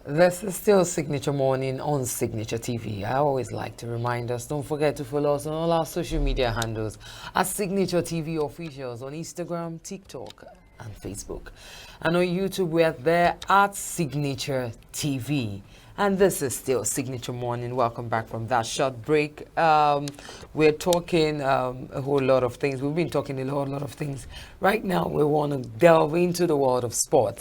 This is still Signature Morning on Signature TV. I always like to remind us, don't forget to follow us on all our social media handles at Signature TV Officials on Instagram, TikTok, and Facebook. And on YouTube, we're there at Signature TV. And this is still Signature Morning. Welcome back from that short break. We're talking a whole lot of things. We've been talking a whole lot of things. Right now, we want to delve into the world of sports.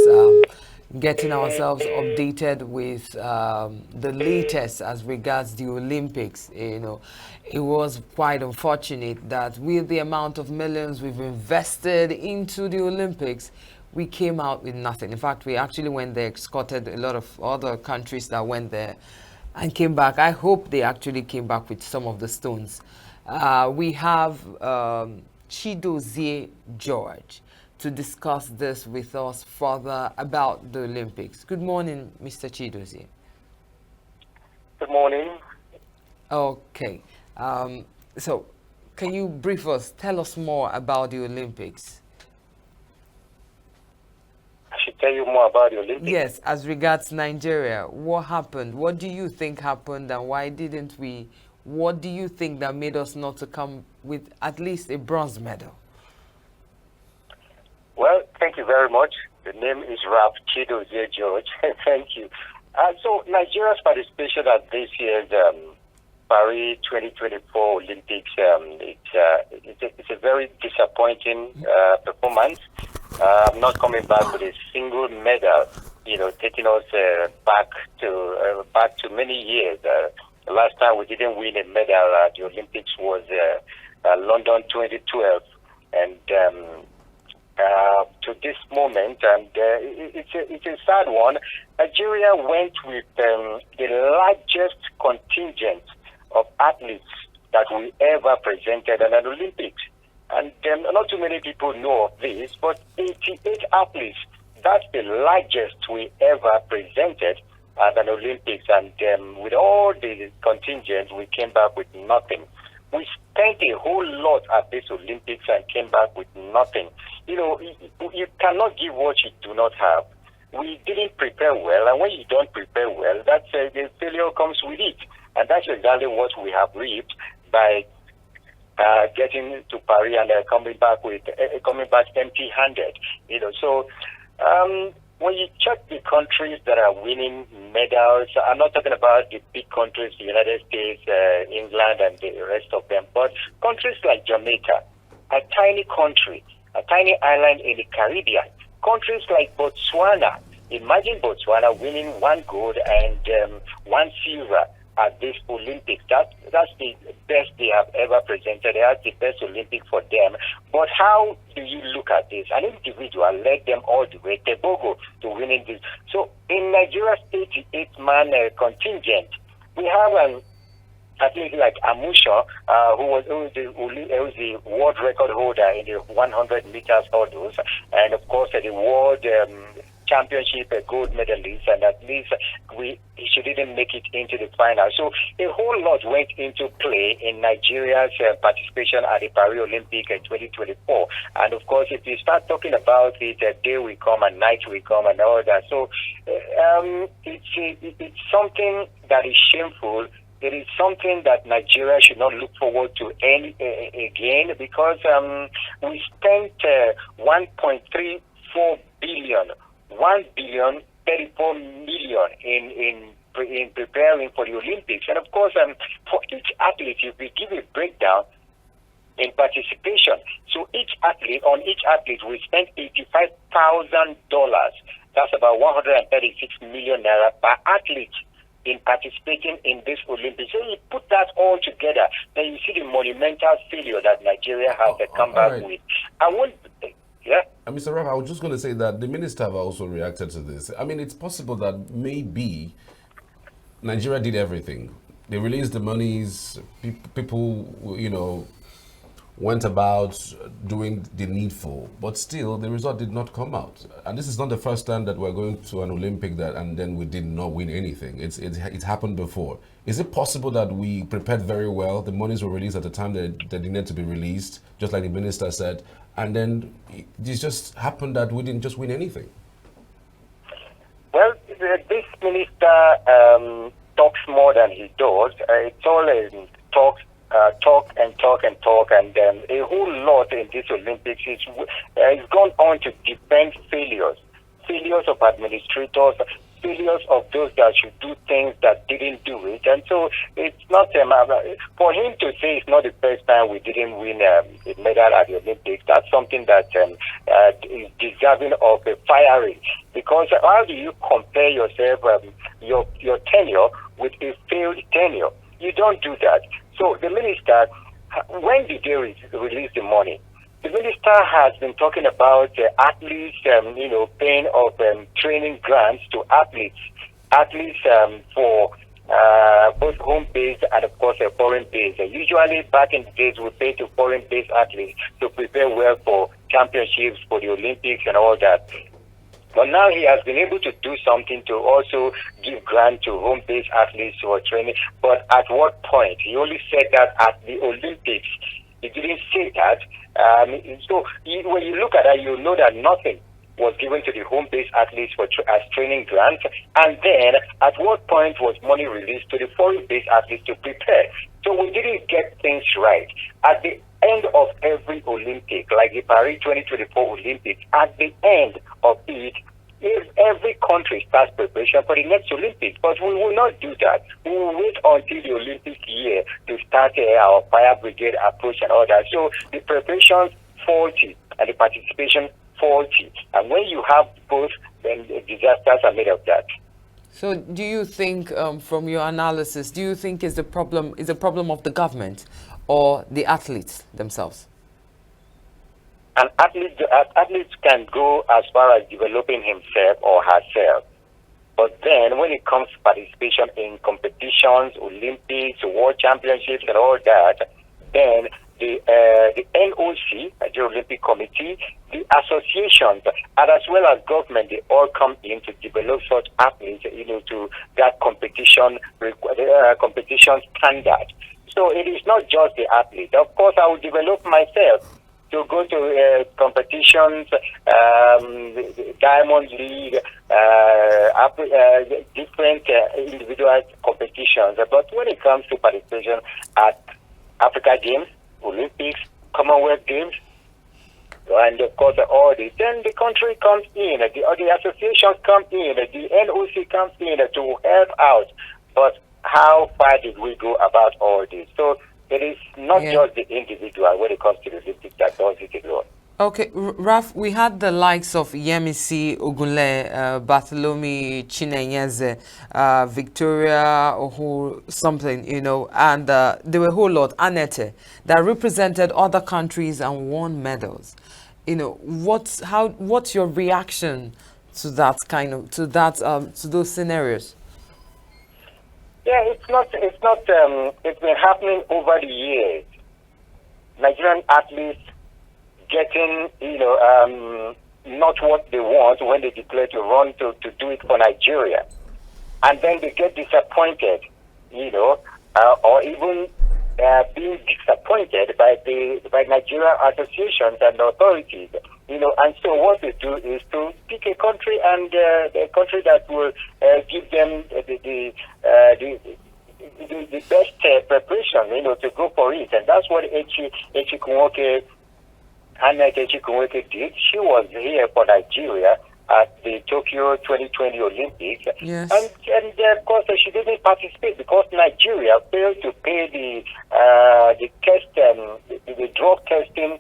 Getting ourselves updated with the latest as regards the Olympics. It was quite unfortunate that with the amount of millions we've invested into the Olympics, we came out with nothing. In fact, we actually went there, escorted a lot of other countries that went there and came back. I hope they actually came back with some of the stones. We have Chidozie George to discuss this with us further about the Olympics. Good morning, Mr. Chidozie. Good morning. Okay. So, can you brief us, tell us more about the Olympics? I should tell you more about the Olympics. Yes, as regards Nigeria, what happened? What do you think happened and why didn't we? What do you think that made us not to come with at least a bronze medal? Well, thank you very much. The name is Ralph Chidozie George. Thank you. So Nigeria's participation at this year's Paris 2024 Olympics, it's a very disappointing performance. Not coming back with a single medal, taking us back to many years. The last time we didn't win a medal at the Olympics was London 2012, and to this moment, and it's a sad one. Nigeria went with the largest contingent of athletes that we ever presented at an Olympics. And not too many people know of this, but 88 athletes, that's the largest we ever presented at an Olympics. And with all the contingent, we came back with nothing. We spent a whole lot at this Olympics and came back with nothing. You cannot give what you do not have. We didn't prepare well, and when you don't prepare well, that's the failure comes with it. And that's exactly what we have reaped by getting to Paris and coming back empty-handed. So when you check the countries that are winning medals, I'm not talking about the big countries, the United States, England, and the rest of them, but countries like Jamaica, a tiny country, a tiny island in the Caribbean, countries like Botswana. Imagine Botswana winning one gold and one silver at this Olympics. That's the best they have ever presented. That's the best Olympic for them. But how do you look at this? An individual led them all the way, Tobago, to winning this. So in Nigeria's 88-man contingent, we have athletes like Amusha, who was the world record holder in the 100 meters hurdles, and of course the world championship gold medalist, and at least she didn't make it into the final. So a whole lot went into play in Nigeria's participation at the Paris Olympic in 2024. And of course, if you start talking about it, day will come and night will come and all that. So it's something that is shameful. It is something that Nigeria should not look forward to again, because we spent 1.34 billion, 1,034 million in preparing for the Olympics. And of course, for each athlete, if we give a breakdown in participation, so on each athlete, we spent $85,000. That's about 136 million naira per athlete in participating in this Olympics. So you put that all together, then you see the monumental failure that Nigeria has come back right. with. Yeah. Mr. Rafa, I was just going to say that the minister have also reacted to this. I mean, it's possible that maybe Nigeria did everything. They released the monies, people, went about doing the needful, but still the result did not come out. And this is not the first time that we're going to an Olympic and then we did not win anything. It's happened before. Is it possible that we prepared very well, the monies were released at the time that they needed to be released, just like the minister said, and then it just happened that we didn't just win anything? Well, this minister talks more than he does. It's all talk and talk and talk, and a whole lot in this Olympics is gone on to defend failures of administrators, failures of those that should do things that didn't do it. And so it's not for him to say it's not the first time we didn't win a medal at the Olympics. That's something that is deserving of a firing, because how do you compare yourself, your tenure with a failed tenure? You don't do that. So the minister, when did they release the money? The minister has been talking about athletes, paying of training grants to athletes for both home-based and, of course, foreign-based. Usually, back in the days, we pay to foreign-based athletes to prepare well for championships, for the Olympics, and all that. But now he has been able to do something to also give grant to home-based athletes who are training. But at what point? He only said that at the Olympics. He didn't say that. So when you look at that, you know that nothing was given to the home-based athletes as training grants. And then, at what point was money released to the foreign-based athletes to prepare? So we didn't get things right. At the end of every Olympic, like the Paris 2024 Olympics, at the end of it, if every country starts preparation for the next Olympics, but we will not do that. We will wait until the Olympic year to start our fire brigade approach and all that. So the preparations faulty and the participation faulty. And when you have both, then the disasters are made of that. So do you think, from your analysis, do you think is a problem of the government or the athletes themselves? An athlete can go as far as developing himself or herself. But then when it comes to participation in competitions, Olympics, World Championships and all that, then the NOC, the Olympic Committee, the associations, and as well as government, they all come in to develop such athletes, to that competition standard. So it is not just the athlete. Of course, I will develop myself to go to competitions, Diamond League, different individual competitions. But when it comes to participation at Africa Games, Olympics, Commonwealth Games, and of course all this, then the country comes in, the associations come in, the NOC comes in to help out. But how far did we go about all this? So it is not just the individual when it comes to the Olympics that does it alone. Okay, Raf, we had the likes of Yemisi Ogunle, Bartholomew Chinenyeze, Victoria or something, and there were a whole lot, Annette, that represented other countries and won medals. What's your reaction to that to those scenarios? Yeah, it's been happening over the years. Nigerian athletes getting, not what they want when they declare to run to do it for Nigeria. And then they get disappointed, or even being disappointed by Nigerian associations and authorities, and so what they do is to pick a country and a country that will give them the best preparation, to go for it. And that's what Echi Kunwoke, Annette Echi Kunwoke did. She was here for Nigeria at the Tokyo 2020 Olympics. Yes. And of course, she didn't participate because Nigeria failed to pay the drug testing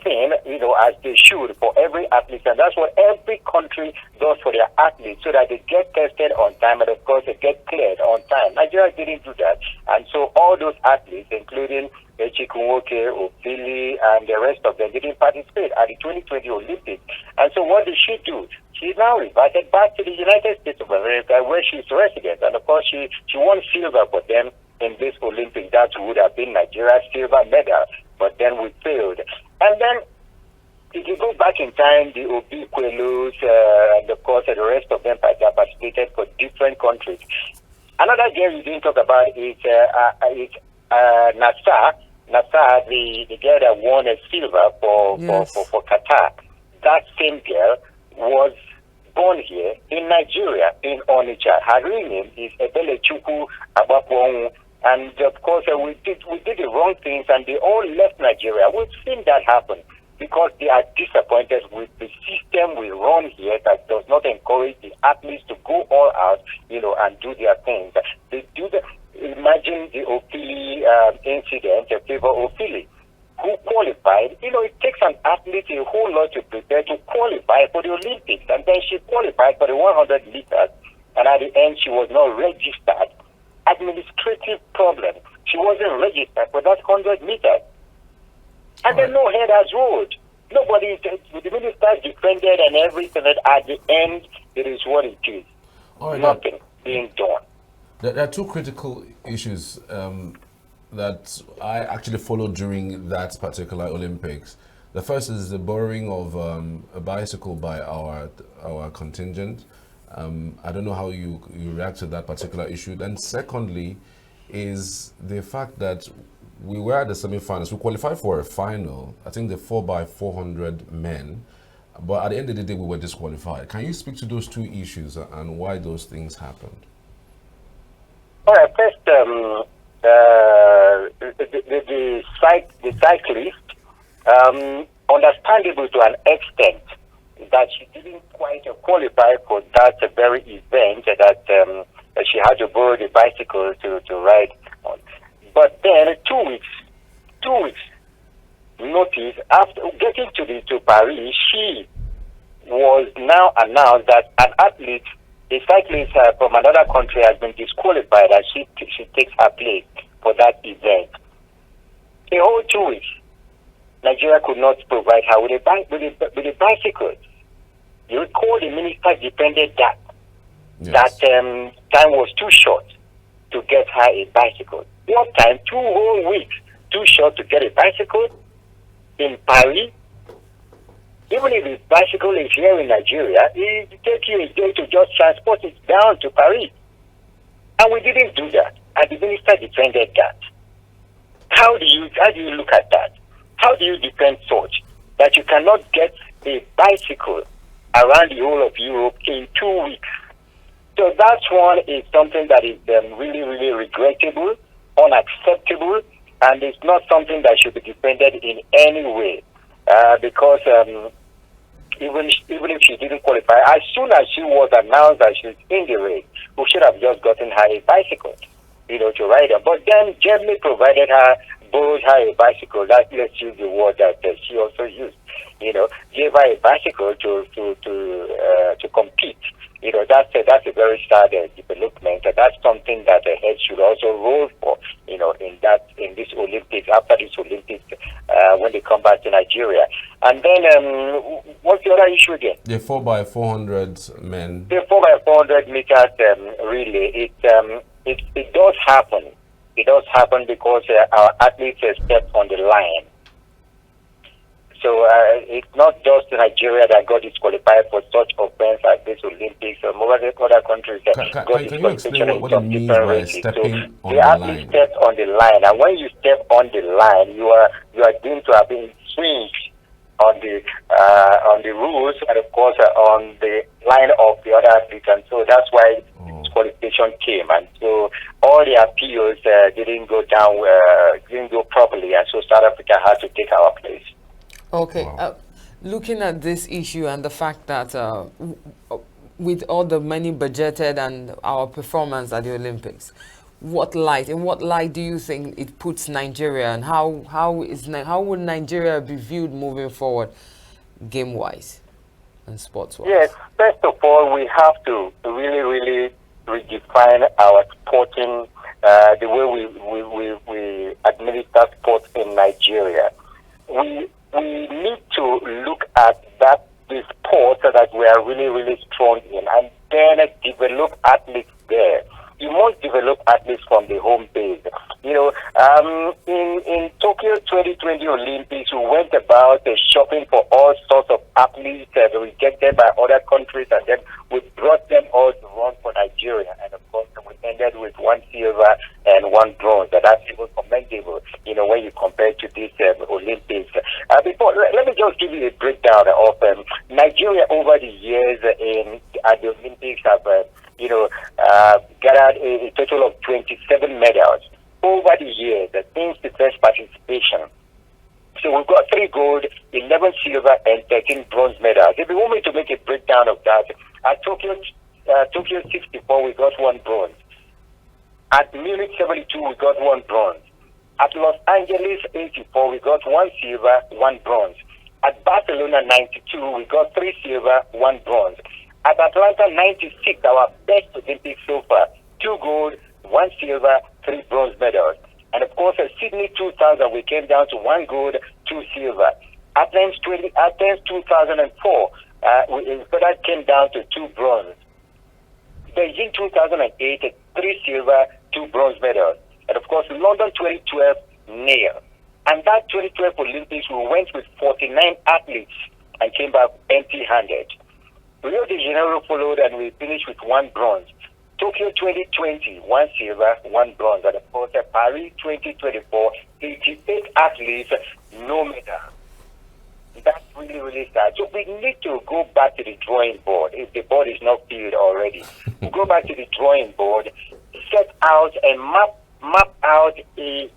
thing, as they should for every athlete. And that's what every country does for their athletes, so that they get tested on time and, of course, they get cleared on time. Nigeria didn't do that. And so all those athletes, including Echi Kunwoke, Ofili, and the rest of them, didn't participate at the 2020 Olympics. And so what did she do? She now reverted back to the United States of America, where she's resident. And, of course, she won silver for them in this Olympics. That would have been Nigeria's silver medal. But then we failed. And then, if you go back in time, the Obi Kwelus, and of course the rest of them participated for different countries. Another girl you didn't talk about is Nassar. Nassar, the girl that won a silver for Qatar. That same girl was born here in Nigeria, in Onitsha. Her real name is Ebele Chukwu Abapuonwu. And of course, we did the wrong things, and they all left Nigeria. We've seen that happen because they are disappointed with the system we run here that does not encourage the athletes to go all out, and do their things. They do the. Imagine the Ofili incident, Favor Ofili, who qualified. It takes an athlete a whole lot to prepare to qualify for the Olympics, and then she qualified for the 100 meters, and at the end she was not registered. Administrative problem. She wasn't registered for that 100 meters. And then no head has rolled. Nobody, the ministers defended and everything, and at the end, it is what it is. Nothing being done. There are two critical issues that I actually followed during that particular Olympics. The first is the borrowing of a bicycle by our contingent. I don't know how you react to that particular issue. Then secondly is the fact that we were at the semi-finals. We qualified for a final, I think the 4x400 men, but at the end of the day we were disqualified. Can you speak to those two issues and why those things happened? All right, first, the cyclist, understandable to an extent that she didn't quite qualify for that very event that she had to borrow the bicycle to ride on. But then 2 weeks notice, after getting to Paris, she was now announced that an athlete, a cyclist from another country, has been disqualified and she takes her place for that event. A whole 2 weeks, Nigeria could not provide her with a bicycle. You recall the minister defended that. Yes. That time was too short to get her a bicycle. What time? 2 whole weeks. Too short to get a bicycle in Paris. Even if the bicycle is here in Nigeria, it will take you a day to just transport it down to Paris. And we didn't do that. And the minister defended that. How do you look at that? How do you defend such that you cannot get a bicycle around the whole of Europe in 2 weeks? So that one is something that is really, really regrettable, unacceptable, and it's not something that should be defended in any way. Because even if she didn't qualify, as soon as she was announced that she's in the race, we should have just gotten her a bicycle, to ride her. But then Germany borrowed her a bicycle. Let's use the word that she also used. Gave her a bicycle to compete. That's a very sad development. And that's something that the head should also roll for. In this Olympics, after this Olympics, when they come back to Nigeria. And then what's the other issue again? The 4x400 men. The 4x400 meters relay. It does happen. It does happen because our athletes step on the line. So it's not just Nigeria that got disqualified for such offense at this Olympics. Other countries can you explain what it means by stepping on the line? Stepped on the line, and when you step on the line, you are deemed to have been infringed on the rules, and of course on the line of the other athletes, and so that's why disqualification came. And so all the appeals didn't go properly, and so South Africa had to take our place. Okay, wow. Looking at this issue and the fact that with all the money budgeted and our performance at the Olympics, in what light do you think it puts Nigeria, and how would Nigeria be viewed moving forward, game-wise and sports-wise? Yes, first of all, we have to really, really redefine our sporting, the way we administer sports in Nigeria. We need to look at the sport that we are really, really strong in, and then develop athletes there. You must develop athletes from the home base. In Tokyo 2020 Olympics, we went about shopping for all sorts of athletes that were rejected by other countries, and then we brought them all to run for Nigeria. And of course, we ended with 1 silver and 1 bronze. That's even commendable, when you compare to this Olympics. Let me just give you a breakdown of Nigeria over the years in gathered a total of 27 medals over the years since the first participation. So we've got 3 gold, 11 silver, and 13 bronze medals. If you want me to make a breakdown of that, at Tokyo 64, we got 1 bronze. At Munich 72, we got 1 bronze. At Los Angeles 84, we got 1 silver, 1 bronze. At Barcelona 92, we got 3 silver, 1 bronze. At Atlanta 96, our best Olympics so far, 2 gold, 1 silver, 3 bronze medals. And of course, at Sydney 2000, we came down to 1 gold, 2 silver. Athens 2004, that came down to 2 bronze. Beijing 2008, 3 silver, 2 bronze medals. And of course, London 2012, nil. And that 2012 Olympics, we went with 49 athletes and came back empty-handed. Rio de Janeiro followed, and we finished with 1 bronze. Tokyo 2020, 1 silver, 1 bronze. And of course, Paris 2024, 88 athletes, no medal. That's really, really sad. So we need to go back to the drawing board if the board is not filled already. Go back to the drawing board, set out and map out a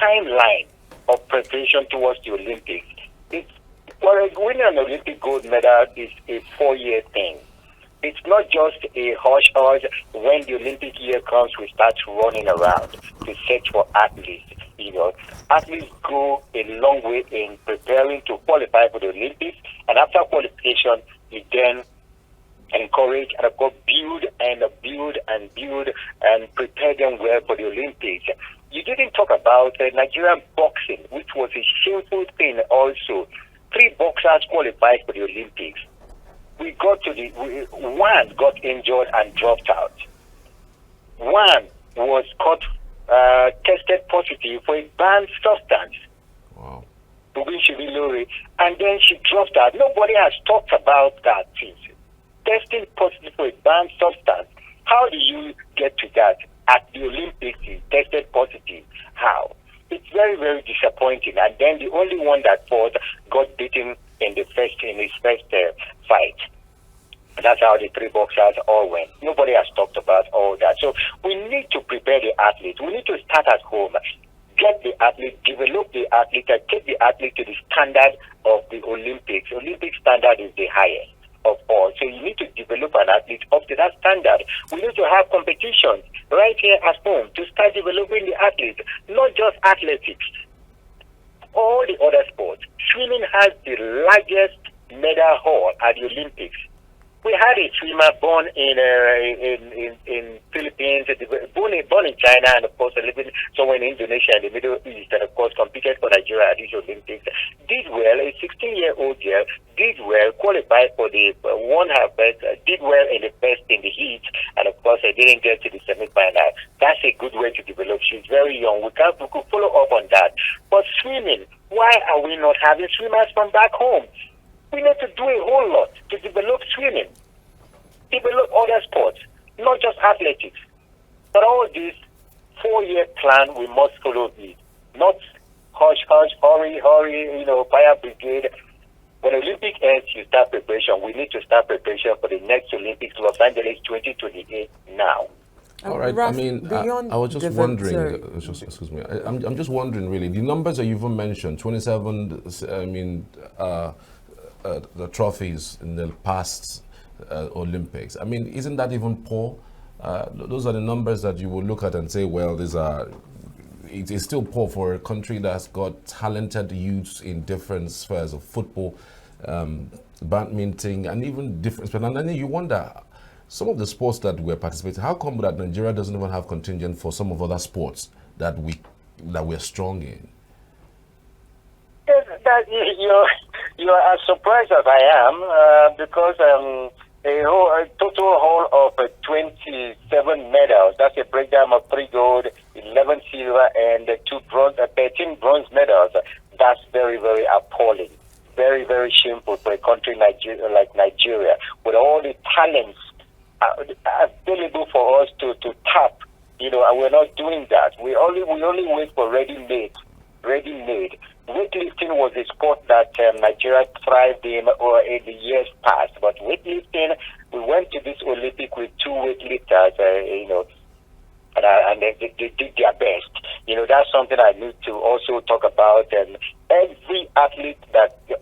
timeline of preparation towards the Olympics. Winning an Olympic gold medal is a 4-year thing. It's not just a hush-hush. When the Olympic year comes, we start running around to search for athletes. Athletes go a long way in preparing to qualify for the Olympics, and after qualification, you then encourage and of course build and prepare them well for the Olympics. You didn't talk about Nigerian boxing, which was a shameful thing also. 3 boxers qualified for the Olympics. One got injured and dropped out. One was tested positive for a banned substance. Wow. And then she dropped out. Nobody has talked about that since. Testing positive for a banned substance. How do you get to that? At the Olympics, you tested positive. How? It's very, very disappointing. And then the only one that fought got beaten in his first fight. And that's how the 3 boxers all went. Nobody has talked about all that. So we need to prepare the athletes. We need to start at home. Get the athlete, develop the athlete, and take the athlete to the standard of the Olympics. Olympic standard is the highest of all. So you need to develop an athlete up to that standard. We need to have competitions right here at home to start developing the athletes, not just athletics. All the other sports. Swimming has the largest medal haul at the Olympics. We had a swimmer born in Philippines, born in China, and of course living somewhere in Indonesia and the Middle East, and of course competed for Nigeria at these Olympics. Did well. A 16-year-old girl did well, qualified for the one harvest, did well in the heat, and of course I didn't get to the semi-final. That's a good way to develop. She's very young. We could follow up on that. But swimming, why are we not having swimmers from back home? We need to do a whole lot to develop swimming, develop other sports, not just athletics. But all this 4-year plan, we must follow it. Not hush, hurry, fire brigade. When Olympic ends, you start preparation. We need to start preparation for the next Olympics, Los Angeles 2028 now. All right. Raf, I mean, I was just wondering. Excuse me. I'm just wondering, really, the numbers that you even mentioned, 27. I mean, the trophies in the past Olympics. I mean, isn't that even poor? Those are the numbers that you will look at and say, well, it is still poor for a country that's got talented youths in different spheres of football, badminton, and even different sports. And then you wonder, some of the sports that we're participating, how come that Nigeria doesn't even have contingent for some of other sports that we're strong in? You are as surprised as I am because a total haul of 27 medals. That's a breakdown of 3 gold, 11 silver, and 13 bronze medals. That's very, very appalling. Very, very shameful for a country like Nigeria, with all the talents available for us to tap. And we're not doing that. We only wait for ready-made ready-made. Weightlifting was a sport that Nigeria thrived in the years past. But weightlifting, we went to this Olympic with 2 weightlifters, and they did their best. That's something I need to also talk about. Every athlete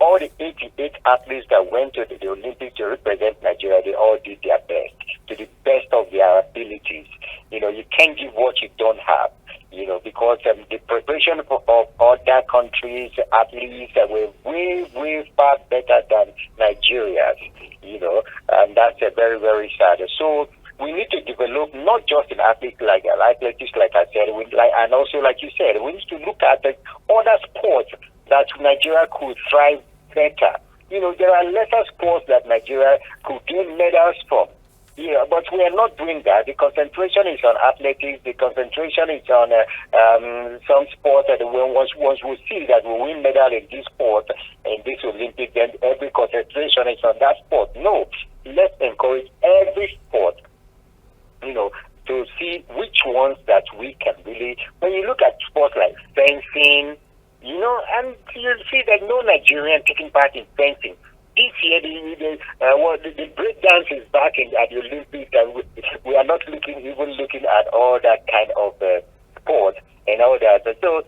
all the 88 athletes that went to the Olympics to represent Nigeria, they all did their best, to the best of their abilities. You can't give what you don't have, because the preparation of other countries' athletes were way, way far better than Nigeria's, and that's very, very sad. So we need to develop not just an athlete like I said, and also like you said, we need to look at the other sports that Nigeria could thrive better. There are lesser sports that Nigeria could gain medals from. Yeah, but we are not doing that. The concentration is on athletics. The concentration is on some sports that once we see that we win medal in this sport, in this Olympic, then every concentration is on that sport. No, let's encourage every sport, to see which ones that we can really. When you look at sports like fencing, and you'll see that no Nigerian taking part in fencing. This year, the break dance is back at the Olympics, and we are not even looking at all that kind of sport and all that. So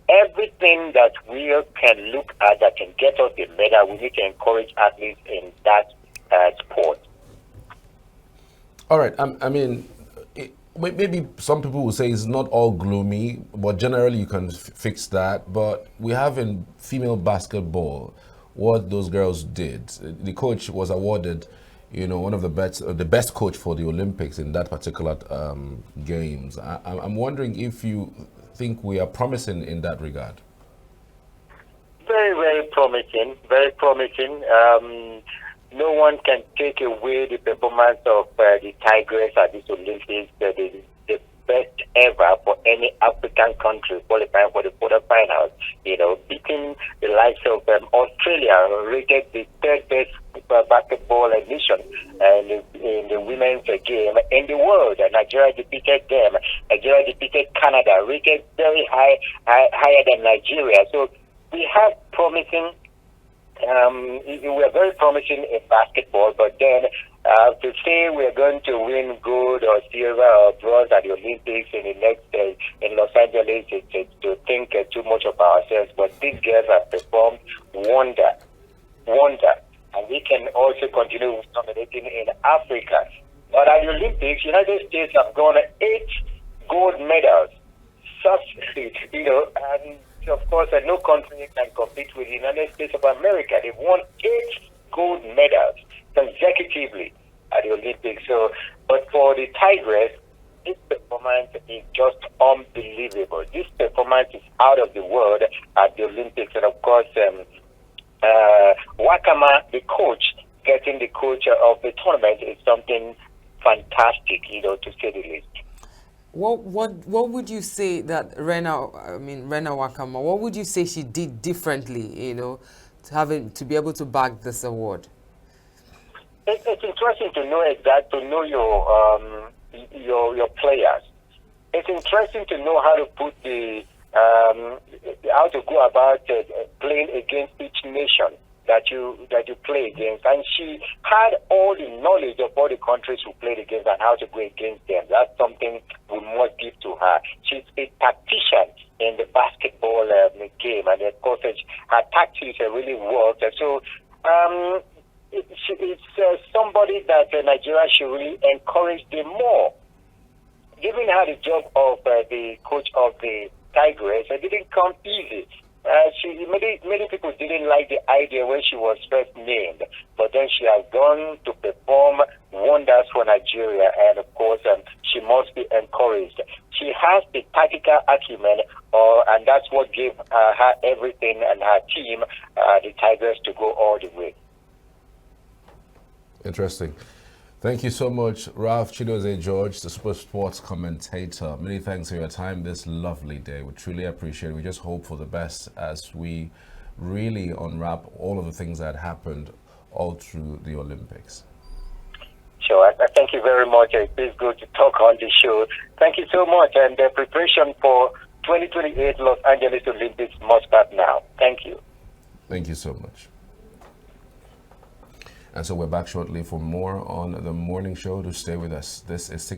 everything that we can look at that can get us the medal, we need to encourage athletes in that sport. All right. Maybe some people will say it's not all gloomy, but generally you can fix that. But we have in female basketball what those girls did. The coach was awarded, one of the best coach for the Olympics in that particular games. I'm wondering if you think we are promising in that regard. Very, very promising. Very promising. No one can take away the performance of the Tigers at this Olympics. The best ever for any African country qualifying for the quarterfinals. Beating the likes of Australia, rated the 3rd best basketball nation in the women's game in the world. Nigeria defeated them. Nigeria defeated Canada, rated very higher than Nigeria. So we have promising. We are very promising in basketball, but then to say we are going to win gold or silver or bronze at the Olympics in the next in Los Angeles, it's to think too much of ourselves. But these girls have performed wonder, and we can also continue dominating in Africa. But at the Olympics, United States have gone 8 gold medals. And of course, no country can compete with the United States of America. They've won 8 gold medals consecutively at the Olympics. So, but for the Tigers, this performance is just unbelievable. This performance is out of the world at the Olympics. And of course, Wakama, the coach, getting the coach of the tournament is something fantastic, to say the least. What would you say that Rena Wakama, what would you say she did differently, to be able to bag this award? It's interesting to know your players. It's interesting to know how to put how to go about playing against each nation that you play against, and she had all the knowledge of all the countries who played against and how to go against them. That's something we must give to her. She's a tactician in the basketball game, and of course her tactics really worked. So it's somebody that Nigeria should really encourage them more. Giving her the job of the coach of the Tigers, it didn't come easy. Many people didn't like the idea when she was first named, but then she has gone to perform wonders for Nigeria, and of course, she must be encouraged. She has the tactical acumen, and that's what gave her everything and her team, the Tigers, to go all the way. Interesting. Thank you so much, Ralph Chidozie George, the Super Sports commentator. Many thanks for your time this lovely day. We truly appreciate it. We just hope for the best as we really unwrap all of the things that happened all through the Olympics. Sure. Thank you very much. It's good to talk on the show. Thank you so much. And the preparation for 2028 Los Angeles Olympics must start now. Thank you. Thank you so much. And so we're back shortly for more on the morning show. To stay with us. This is